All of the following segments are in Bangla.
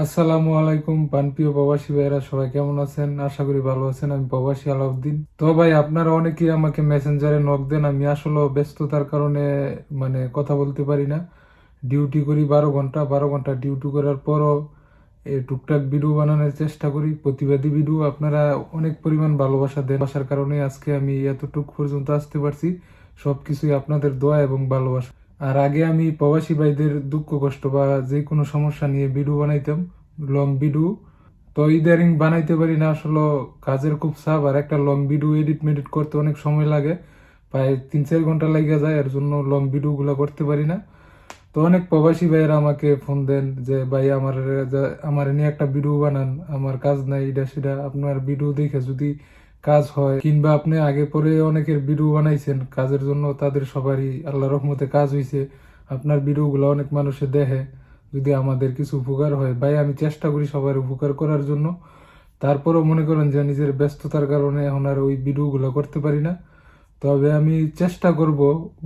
আসসালামু আলাইকুম প্রিয় প্রবাসী ভাইরা, সবাই কেমন আছেন? আশা করি ভালো আছেন। আমি প্রবাসী আলাউদ্দিন। তো ভাই, আপনারা অনেকেই আমাকে মেসেঞ্জারে নক দেন। আমি আসলে ব্যস্ততার কারণে কথা বলতে পারি না। ডিউটি করি 12 ঘন্টা, 12 ঘন্টা ডিউটি করার পরও টুকটাক ভিডিও বানানোর চেষ্টা করি, প্রতিবাদী ভিডিও। আপনারা অনেক পরিমাণ ভালোবাসা দেন, ভালোবাসার কারণে আজকে আমি এতটুক পর্যন্ত আসতে পারছি। সবকিছুই আপনাদের দোয়া এবং ভালোবাসা। আর আগে আমি প্রবাসী ভাইদের দুঃখ কষ্ট বা যে কোনো সমস্যা নিয়ে ভিডিও বানাইতাম, লং ভিডিও। তো ইদারিং বানাইতে পারি না, আসলে কাজের খুব চাপ। আর একটা লং ভিডিও এডিট মেডিট করতে অনেক সময় লাগে, প্রায় 3-4 ঘন্টা লাগে যায়। এর জন্য লং ভিডিও গুলা করতে পারি না। তো অনেক প্রবাসী ভাইয়েরা আমাকে ফোন দেন যে ভাই আমার নিয়ে একটা ভিডিও বানান, আমার কাজ নাই, এটা সেটা। আপনার ভিডিও দেখে যদি কাজ হয়, কিংবা আপনি আগে পরে অনেকের ভিডিও বানাইছেন কাজের জন্য, তাদের সবারই আল্লাহ রহমতে কাজ হয়েছে। আপনার ভিডিওগুলো অনেক মানুষে দেখে, যদি আমাদের কিছু উপকার হয়, ভাই আমি চেষ্টা করি সবার উপকার করার জন্য। তারপরও মনে করেন যে নিজের ব্যস্ততার কারণে এখন আর ওই ভিডিওগুলো করতে পারি না। তবে আমি চেষ্টা করব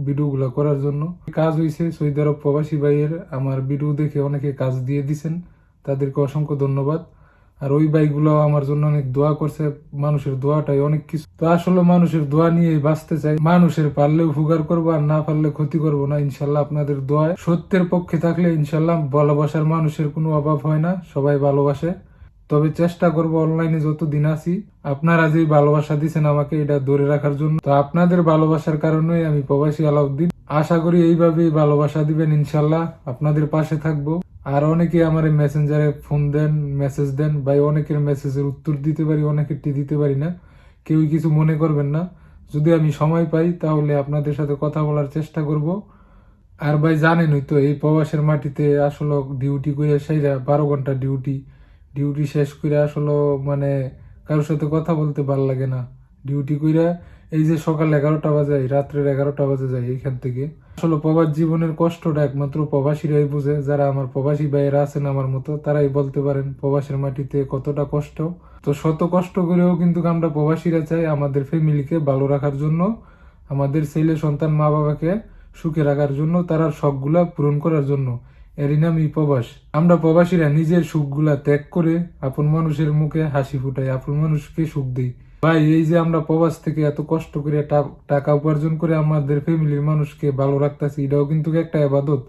ভিডিওগুলো করার জন্য। কাজ হয়েছে সৌদি আরব প্রবাসী ভাইয়ের, আমার ভিডিও দেখে অনেকে কাজ দিয়ে দিছেন, তাদেরকে অসংখ্য ধন্যবাদ। আর ওই ভাইগুলো আমার জন্য অনেক দোয়া করছে। মানুষের দোয়াটাই অনেক কিছু। তো আসলে মানুষের দোয়া নিয়েই বাঁচতে চাই। মানুষের পারলে উপকার করবো, আর না পারলে ক্ষতি করব না। ইনশাল্লাহ আপনাদের দোয়ায় সত্যের পক্ষে থাকলে ইনশাল্লাহ ভালোবাসার মানুষের কোনো অভাব হয় না, সবাই ভালোবাসে। তবে চেষ্টা করব অনলাইনে যতদিন আছি আপনারা যে ভালোবাসা দিচ্ছেন আমাকে, এটা ধরে রাখার জন্য। তো আপনাদের ভালোবাসার কারণেই আমি প্রবাসী আলাউদ্দিন। আশা করি এইভাবেই ভালোবাসা দিবেন, ইনশাল্লাহ আপনাদের পাশে থাকবো। আর অনেকে আমার মেসেঞ্জারে ফোন দেন, মেসেজ দেন। ভাই অনেকের মেসেজের উত্তর দিতে পারি, অনেকেরটি দিতে পারি না। কেউই কিছু মনে করবেন না। যদি আমি সময় পাই তাহলে আপনাদের সাথে কথা বলার চেষ্টা করব। আর ভাই জানেনই তো, এই প্রবাসের মাটিতে আসলে ডিউটি করে সেইরা 12 ঘন্টা ডিউটি ডিউটি শেষ করে আসলে মানে কারোর সাথে কথা বলতে ভাল লাগে না। ডিউটি কইরা এই যে সকাল 11টা বাজে, রাত্রের 11টা বাজে যায় এইখান থেকে। আসলে প্রবাস জীবনের কষ্টটা একমাত্র প্রবাসীরাই বুঝে। যারা আমার প্রবাসী ভাইয়েরা আছেন আমার মতো, তারাই বলতে পারেন প্রবাসের মাটিতে কতটা কষ্ট। তো শত কষ্ট করেও কিন্তু আমরা প্রবাসীরা চাই আমাদের ফ্যামিলিকে ভালো রাখার জন্য, আমাদের ছেলে সন্তান মা বাবাকে সুখে রাখার জন্য, তার শখগুলা পূরণ করার জন্য। এরই নামই প্রবাস। আমরা প্রবাসীরা নিজের সুখগুলা ত্যাগ করে আপন মানুষের মুখে হাসি ফুটাই, আপন মানুষকে সুখ দিই। ভাই এই যে আমরা প্রবাস থেকে এত কষ্ট করে টাকা উপার্জন করে আমাদের ফ্যামিলির মানুষকে ভালো রাখতেছি, এটাও কিন্তু একটা আবাদত।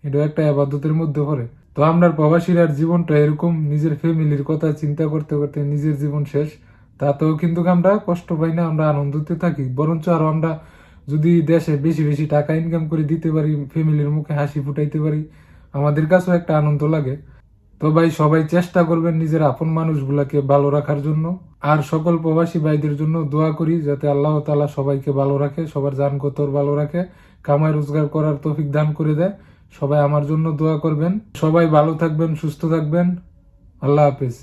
এটাও একটা আবাদতের মধ্যে পড়ে। তো আমরা প্রবাসীর জীবনটা এরকম, নিজের ফ্যামিলির কথা চিন্তা করতে করতে নিজের জীবন শেষ। তাতেও কিন্তু আমরা কষ্ট পাই না, আমরা আনন্দতে থাকি। বরঞ্চ আরো আমরা যদি দেশে বেশি বেশি টাকা ইনকাম করে দিতে পারি, ফ্যামিলির মুখে হাসি ফুটাইতে পারি, আমাদের কাছেও একটা আনন্দ লাগে। তো ভাই সবাই চেষ্টা করবেন নিজের আপন মানুষগুলাকে ভালো রাখার জন্য। আর সকল প্রবাসী ভাইদের জন্য দোয়া করি যাতে আল্লাহ তাআলা সবাইকে ভালো রাখে, সবার জান কতর ভালো রাখে, কামাই রোজগার করার তৌফিক দান করে দেয়। সবাই আমার জন্য দোয়া করবেন। সবাই ভালো থাকবেন, সুস্থ থাকবেন। আল্লাহ হাফেজ।